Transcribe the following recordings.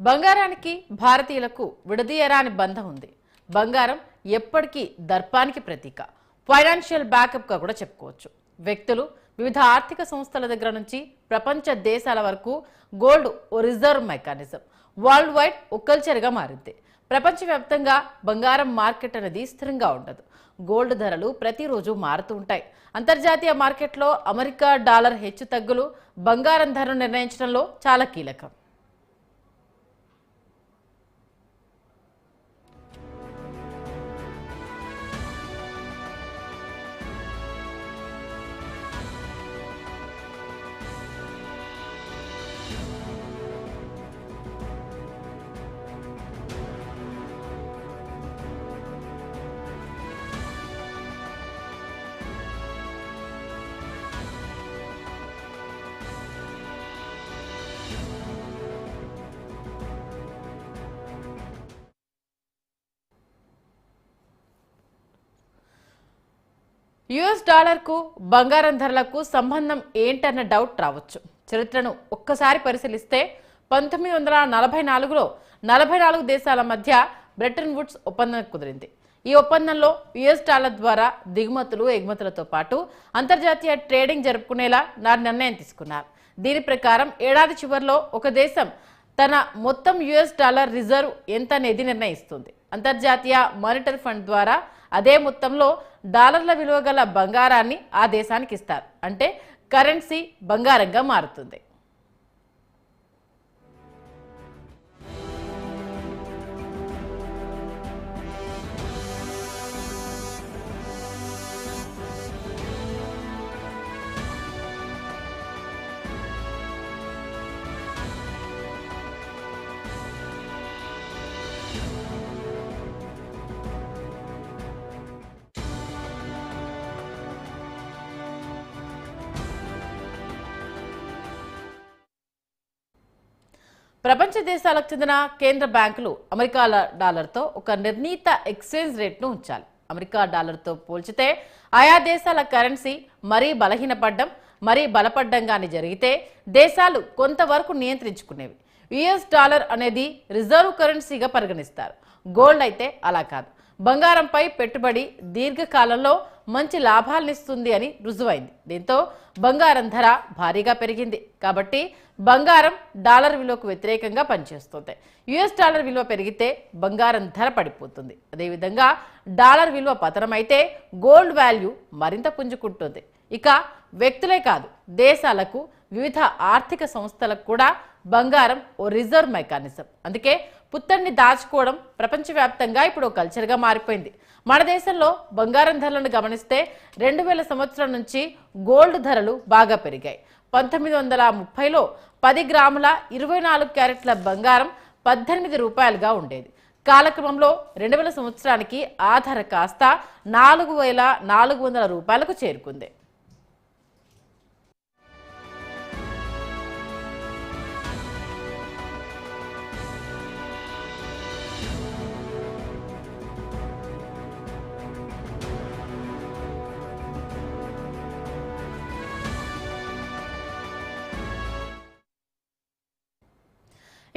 బంగారానికి భారతీయులకు విడదీయరాని బంధం ఉంది. బంగారం ఎప్పటికీ దర్పానికి ప్రతీక, ఫైనాన్షియల్ బ్యాకప్ గా కూడా చెప్పుకోవచ్చు. వ్యక్తులు, వివిధ ఆర్థిక సంస్థల దగ్గర నుంచి ప్రపంచ దేశాల వరకు గోల్డ్ ఓ రిజర్వ్ మెకానిజం, వరల్డ్ వైడ్ ఓ కల్చర్ గా మారింది. ప్రపంచవ్యాప్తంగా బంగారం మార్కెట్ అనేది స్థిరంగా ఉండదు. గోల్డ్ ధరలు ప్రతిరోజు మారుతూ ఉంటాయి. అంతర్జాతీయ మార్కెట్లో అమెరికా డాలర్ హెచ్చు తగ్గులు బంగారం ధరను నిర్ణయించడంలో చాలా కీలకం. యుఎస్ డాలర్కు బంగారం ధరలకు సంబంధం ఏంటన్న డౌట్ రావచ్చు. చరిత్రను ఒక్కసారి పరిశీలిస్తే 1944లో 44 దేశాల మధ్య బ్రెటన్ వుడ్స్ ఒప్పందం కుదిరింది. ఈ ఒప్పందంలో యుఎస్ డాలర్ ద్వారా దిగుమతులు ఎగుమతులతో పాటు అంతర్జాతీయ ట్రేడింగ్ జరుపుకునేలా నిర్ణయం తీసుకున్నారు. దీని ప్రకారం ఏడాది చివరిలో ఒక దేశం తన మొత్తం యుఎస్ డాలర్ రిజర్వ్ ఎంత అనేది నిర్ణయిస్తుంది. అంతర్జాతీయ మానిటరీ ఫండ్ ద్వారా అదే మొత్తంలో డాలర్ల విలువ గల బంగారాన్ని ఆ దేశానికి ఇస్తారు. అంటే కరెన్సీ బంగారంగా మారుతుంది. ప్రపంచ దేశాలకు చెందిన కేంద్ర బ్యాంకులు అమెరికా డాలర్తో ఒక నిర్ణీత ఎక్స్చేంజ్ రేట్ను ఉంచాలి. అమెరికా డాలర్తో పోల్చితే ఆయా దేశాల కరెన్సీ మరీ బలహీనపడ్డం, మరీ బలపడ్డం కానీ జరిగితే దేశాలు కొంతవరకు నియంత్రించుకునేవి. యుఎస్ డాలర్ అనేది రిజర్వ్ కరెన్సీగా పరిగణిస్తారు. గోల్డ్ అయితే అలా కాదు. బంగారంపై పెట్టుబడి దీర్ఘకాలంలో మంచి లాభాలనిస్తుంది అని రుజువైంది. దీంతో బంగారం ధర భారీగా పెరిగింది. కాబట్టి బంగారం డాలర్ విలువకు వ్యతిరేకంగా పనిచేస్తుంది. యుఎస్ డాలర్ విలువ పెరిగితే బంగారం ధర పడిపోతుంది. అదేవిధంగా డాలర్ విలువ పతనమైతే గోల్డ్ వాల్యూ మరింత పుంజుకుంటుంది. ఇక వ్యక్తులే కాదు, దేశాలకు, వివిధ ఆర్థిక సంస్థలకు కూడా బంగారం ఓ రిజర్వ్ మెకానిజం. అందుకే పుత్తడిని దాచుకోవడం ప్రపంచవ్యాప్తంగా ఇప్పుడు కల్చర్గా మారిపోయింది. మన దేశంలో బంగారం ధరలను గమనిస్తే 2000 సంవత్సరం నుంచి గోల్డ్ ధరలు బాగా పెరిగాయి. 1930లో 10 గ్రాముల 24 క్యారెట్ల బంగారం 18 రూపాయలుగా ఉండేది. కాలక్రమంలో 2000 సంవత్సరానికి ఆ ధర కాస్త 4400 రూపాయలకు చేరుకుంది.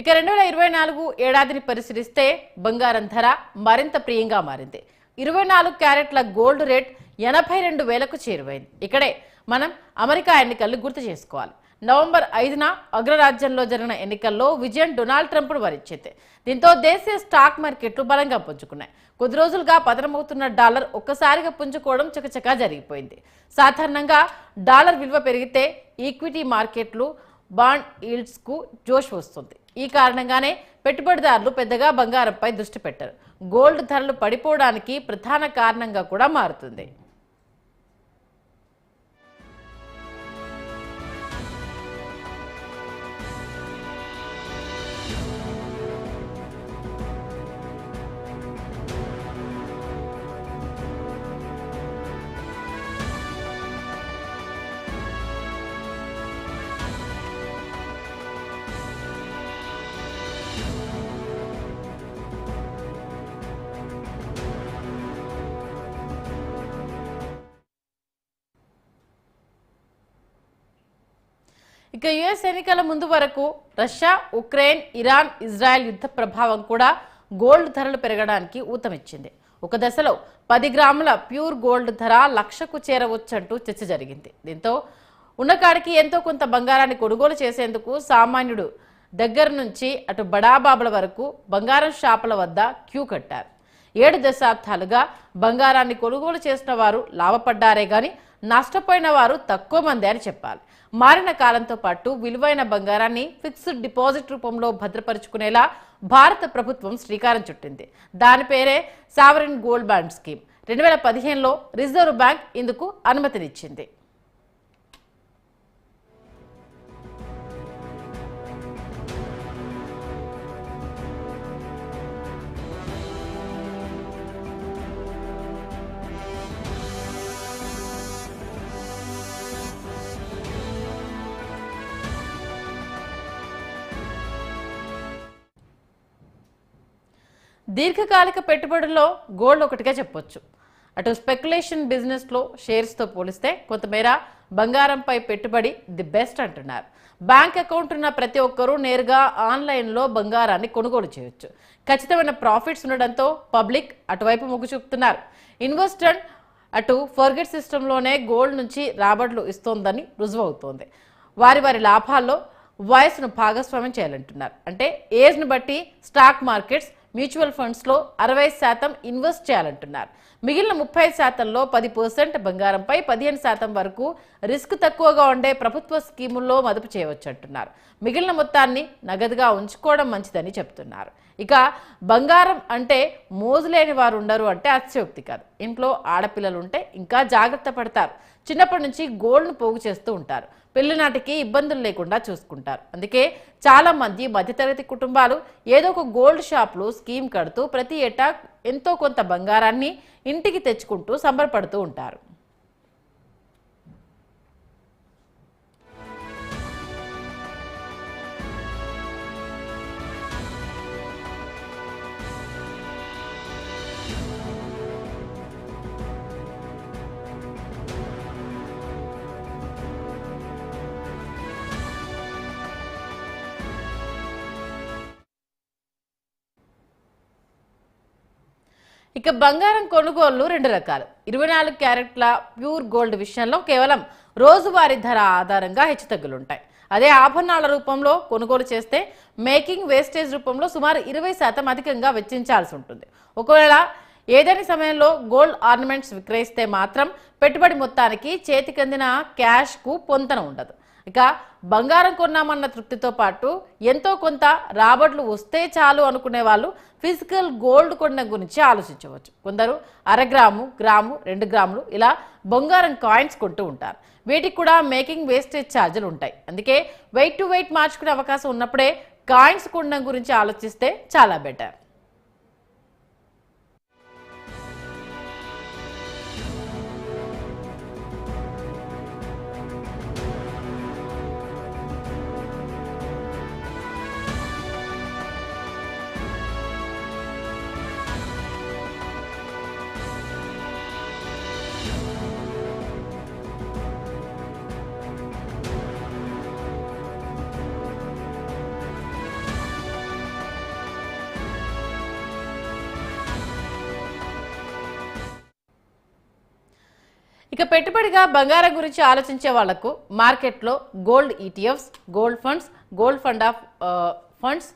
ఇక 2024 ఏడాదిని పరిశీలిస్తే బంగారం ధర మరింత ప్రియంగా మారింది. 24 క్యారెట్ల గోల్డ్ రేట్ 82,000కు చేరువైంది. ఇక్కడే మనం అమెరికా ఎన్నికలను గుర్తు చేసుకోవాలి. నవంబర్ 5న అగ్రరాజ్యంలో జరిగిన ఎన్నికల్లో విజయం డొనాల్డ్ ట్రంప్ను వరించింది. దీంతో దేశీయ స్టాక్ మార్కెట్లు బలంగా పుంజుకున్నాయి. కొద్ది రోజులుగా పతనమవుతున్న డాలర్ ఒక్కసారిగా పుంజుకోవడం చకచకా జరిగిపోయింది. సాధారణంగా డాలర్ విలువ పెరిగితే ఈక్విటీ మార్కెట్లు, బాండ్ ఈల్డ్స్కు జోష్ వస్తుంది. ఈ కారణంగానే పెట్టుబడిదారులు పెద్దగా బంగారంపై దృష్టి పెట్టారు. గోల్డ్ ధరలు పడిపోవడానికి ప్రధాన కారణంగా కూడా మారుతుంది. ఇక యుఎస్ ఎన్నికల ముందు వరకు రష్యా, ఉక్రెయిన్, ఇరాన్, ఇజ్రాయెల్ యుద్ధ ప్రభావం కూడా గోల్డ్ ధరలు పెరగడానికి ఊతమిచ్చింది. ఒక దశలో 10 గ్రాముల ప్యూర్ గోల్డ్ ధర 1,00,000కు చేరవచ్చంటూ చర్చ జరిగింది. దీంతో ఉన్నకాడికి ఎంతో కొంత బంగారాన్ని కొనుగోలు చేసేందుకు సామాన్యుడు దగ్గర నుంచి అటు బడాబాబుల వరకు బంగారం షాపుల వద్ద క్యూ కట్టారు. 7 దశాబ్దాలుగా బంగారాన్ని కొనుగోలు చేసిన వారు లాభపడ్డారే గాని నష్టపోయిన వారు తక్కువ మంది అని చెప్పాలి. మారిన కాలంతో పాటు విలువైన బంగారాన్ని ఫిక్స్డ్ డిపాజిట్ రూపంలో భద్రపరుచుకునేలా భారత ప్రభుత్వం శ్రీకారం చుట్టింది. దాని పేరే సావరిన్ గోల్డ్ బాండ్ స్కీమ్. 2015లో రిజర్వ్ బ్యాంక్ ఇందుకు అనుమతినిచ్చింది. దీర్ఘకాలిక పెట్టుబడుల్లో గోల్డ్ ఒకటిగా చెప్పొచ్చు. అటు స్పెక్యులేషన్ బిజినెస్లో షేర్స్తో పోలిస్తే కొంతమేర బంగారంపై పెట్టుబడి ది బెస్ట్ అంటున్నారు. బ్యాంక్ అకౌంట్ ఉన్న ప్రతి ఒక్కరూ నేరుగా ఆన్లైన్లో బంగారాన్ని కొనుగోలు చేయొచ్చు. ఖచ్చితమైన ప్రాఫిట్స్ ఉండడంతో పబ్లిక్ అటువైపు మొగ్గు చూపుతున్నారు. ఇన్వెస్టర్ అటు ఫర్గెట్ సిస్టంలోనే గోల్డ్ నుంచి రాబడులు ఇస్తోందని రుజువవుతోంది. వారి లాభాల్లో వయసును భాగస్వామ్యం చేయాలంటున్నారు. అంటే ఏజ్ను బట్టి స్టాక్ మార్కెట్స్, మ్యూచువల్ ఫండ్స్లో 60% ఇన్వెస్ట్ చేయాలంటున్నారు. మిగిలిన 30%లో 10% బంగారంపై, 15% వరకు రిస్క్ తక్కువగా ఉండే ప్రభుత్వ స్కీముల్లో మదుపు చేయవచ్చు అంటున్నారు. మిగిలిన మొత్తాన్ని నగదుగా ఉంచుకోవడం మంచిదని చెప్తున్నారు. ఇక బంగారం అంటే మోజులేని వారు ఉండరు అంటే అతిశయోక్తి కాదు. ఇంట్లో ఆడపిల్లలు ఉంటే ఇంకా జాగ్రత్త పడతారు. చిన్నప్పటి నుంచి గోల్డ్ను పోగు చేస్తూ ఉంటారు. పెళ్లినాటికి ఇబ్బందులు లేకుండా చూసుకుంటారు. అందుకే చాలా మంది మధ్యతరగతి కుటుంబాలు ఏదో ఒక గోల్డ్ షాప్లో స్కీమ్ కడుతూ ప్రతి ఏటా ఎంతో కొంత బంగారాన్ని ఇంటికి తెచ్చుకుంటూ సంబరపడుతూ ఉంటారు. ఇక బంగారం కొనుగోళ్లు 2 రకాలు. 24 క్యారెట్ల ప్యూర్ గోల్డ్ విషయంలో కేవలం రోజువారీ ధర ఆధారంగా హెచ్చుతగ్గులుంటాయి. అదే ఆభరణాల రూపంలో కొనుగోలు చేస్తే మేకింగ్ వేస్టేజ్ రూపంలో సుమారు 20% అధికంగా వెచ్చించాల్సి ఉంటుంది. ఒకవేళ ఏదైనా సమయంలో గోల్డ్ ఆర్నమెంట్స్ విక్రయిస్తే మాత్రం పెట్టుబడి మొత్తానికి చేతికందిన క్యాష్కు పొంతన ఉండదు. ఇక బంగారం కొన్నామన్న తృప్తితో పాటు ఎంతో కొంత రాబడులు వస్తే చాలు అనుకునే వాళ్ళు ఫిజికల్ గోల్డ్ కొన్న గురించి ఆలోచించవచ్చు. కొందరు 1/2 గ్రాము, గ్రాము, 2 గ్రాములు ఇలా బంగారం కాయిన్స్ కొంటూ ఉంటారు. వీటికి కూడా మేకింగ్ వేస్టేజ్ ఛార్జీలు ఉంటాయి. అందుకే వెయిట్ టు వెయిట్ మార్చుకునే అవకాశం ఉన్నప్పుడే కాయిన్స్ కొనడం గురించి ఆలోచిస్తే చాలా బెటర్. ఇక పెట్టుబడిగా బంగారం గురించి ఆలోచించే వాళ్లకు మార్కెట్లో gold ETFs, gold funds, gold fund of funds,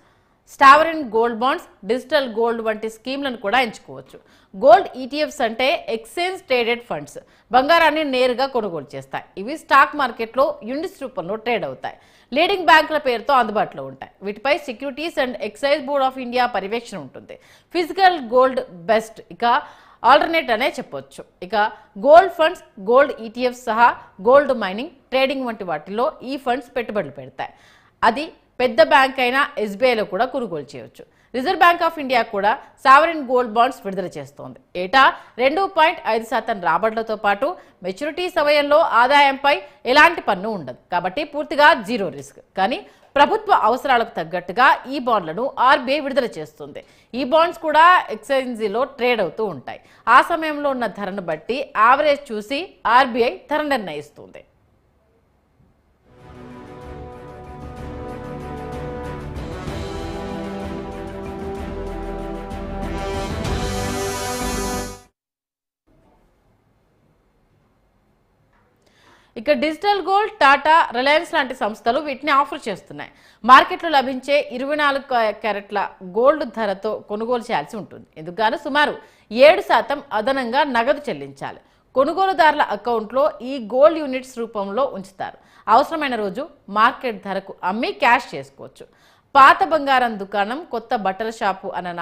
sovereign gold bonds, digital gold వంటి స్కీమ్లను కూడా ఎంచుకోవచ్చు. గోల్డ్ ఈటీఎఫ్స్ అంటే ఎక్స్చేంజ్ ట్రేడెడ్ ఫండ్స్. బంగారాన్ని నేరుగా కొనుగోలు చేస్తాయి. ఇవి స్టాక్ మార్కెట్లో యూనిట్స్ రూపంలో ట్రేడ్ అవుతాయి. లీడింగ్ బ్యాంకుల పేరుతో అందుబాటులో ఉంటాయి. వీటిపై securities and excise board of India పర్యవేక్షణ ఉంటుంది. ఫిజికల్ గోల్డ్ బెస్ట్ ఇక ఆల్టర్నేట్ అనే చెప్పొచ్చు. ఇక గోల్డ్ ఫండ్స్, గోల్డ్ ఈటీఎఫ్ సహా గోల్డ్ మైనింగ్, ట్రేడింగ్ వంటి వాటిల్లో ఈ ఫండ్స్ పెట్టుబడులు పెడతాయి. అది పెద్ద బ్యాంక్ అయిన ఎస్బీఐలో కూడా కొనుగోలు చేయవచ్చు. రిజర్వ్ బ్యాంక్ ఆఫ్ ఇండియా కూడా సావరిన్ గోల్డ్ బాండ్స్ విడుదల చేస్తోంది. ఏటా 2.5% రాబడులతో పాటు మెచ్యూరిటీ సమయంలో ఆదాయంపై ఎలాంటి పన్ను ఉండదు. కాబట్టి పూర్తిగా జీరో రిస్క్. కానీ ప్రభుత్వ అవసరాలకు తగ్గట్టుగా ఈ బాండ్లను ఆర్బీఐ విడుదల చేస్తుంది. ఈ బాండ్స్ కూడా ఎక్స్చేంజీలో ట్రేడ్ అవుతూ ఉంటాయి. ఆ సమయంలో ఉన్న ధరను బట్టి యావరేజ్ చూసి ఆర్బీఐ ధర నిర్ణయిస్తుంది. ఇక డిజిటల్ గోల్డ్, టాటా, రిలయన్స్ లాంటి సంస్థలు వీటిని ఆఫర్ చేస్తున్నాయి. మార్కెట్లో లభించే 24 క్యారెట్ల గోల్డ్ ధరతో కొనుగోలు చేయాల్సి ఉంటుంది. ఇందుకు సుమారు 7% అదనంగా నగదు చెల్లించాలి. కొనుగోలుదారుల అకౌంట్లో ఈ గోల్డ్ యూనిట్స్ రూపంలో ఉంచుతారు. అవసరమైన రోజు మార్కెట్ ధరకు అమ్మి క్యాష్ చేసుకోవచ్చు. పాత బంగారం దుకాణం, కొత్త బట్టల షాపు అన్న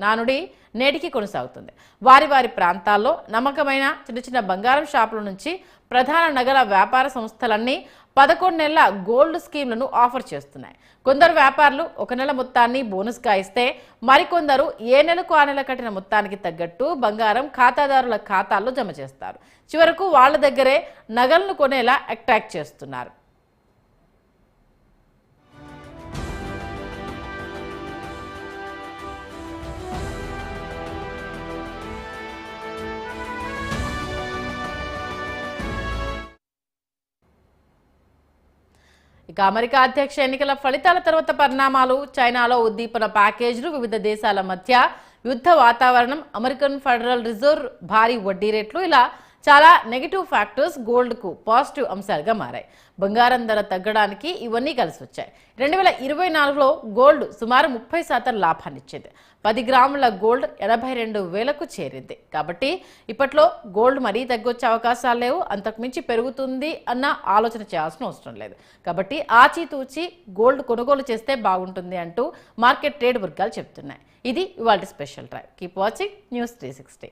నానుడి నేటికి కొనసాగుతుంది. వారి ప్రాంతాల్లో నమ్మకమైన చిన్న బంగారం షాపుల నుంచి ప్రధాన నగర వ్యాపార సంస్థలన్నీ 11 నెలల గోల్డ్ స్కీమ్లను ఆఫర్ చేస్తున్నాయి. కొందరు వ్యాపారులు 1 నెల మొత్తాన్ని బోనస్గా ఇస్తే, మరికొందరు ఏ నెలకు ఆ నెల కట్టిన మొత్తానికి తగ్గట్టు బంగారం ఖాతాదారుల ఖాతాల్లో జమ చేస్తారు. చివరకు వాళ్ళ దగ్గరే నగలను కొనేలా అట్రాక్ట్ చేస్తున్నారు. ఇక అమెరికా అధ్యక్ష ఎన్నికల ఫలితాల తర్వాత పరిణామాలు, చైనాలో ఉద్దీపన ప్యాకేజీలు, వివిధ దేశాల మధ్య యుద్ధ వాతావరణం, అమెరికన్ ఫెడరల్ రిజర్వ్ భారీ వడ్డీ రేట్లు, ఇలా చాలా నెగిటివ్ ఫ్యాక్టర్స్ గోల్డ్కు పాజిటివ్ అంశాలుగా మారాయి. బంగారం ధర తగ్గడానికి ఇవన్నీ కలిసి వచ్చాయి. 2024లో గోల్డ్ సుమారు 30% లాభాన్నిచ్చింది. 10 గ్రాముల గోల్డ్ 82,000కు చేరింది. కాబట్టి ఇప్పట్లో గోల్డ్ మరీ తగ్గొచ్చే అవకాశాలు లేవు. అంతకుమించి పెరుగుతుంది అన్న ఆలోచన చేయాల్సిన అవసరం లేదు. కాబట్టి ఆచితూచి గోల్డ్ కొనుగోలు చేస్తే బాగుంటుంది అంటూ మార్కెట్ ట్రేడ్ వర్గాలు చెప్తున్నాయి. ఇది ఇవాళ special drive. Keep watching News 360.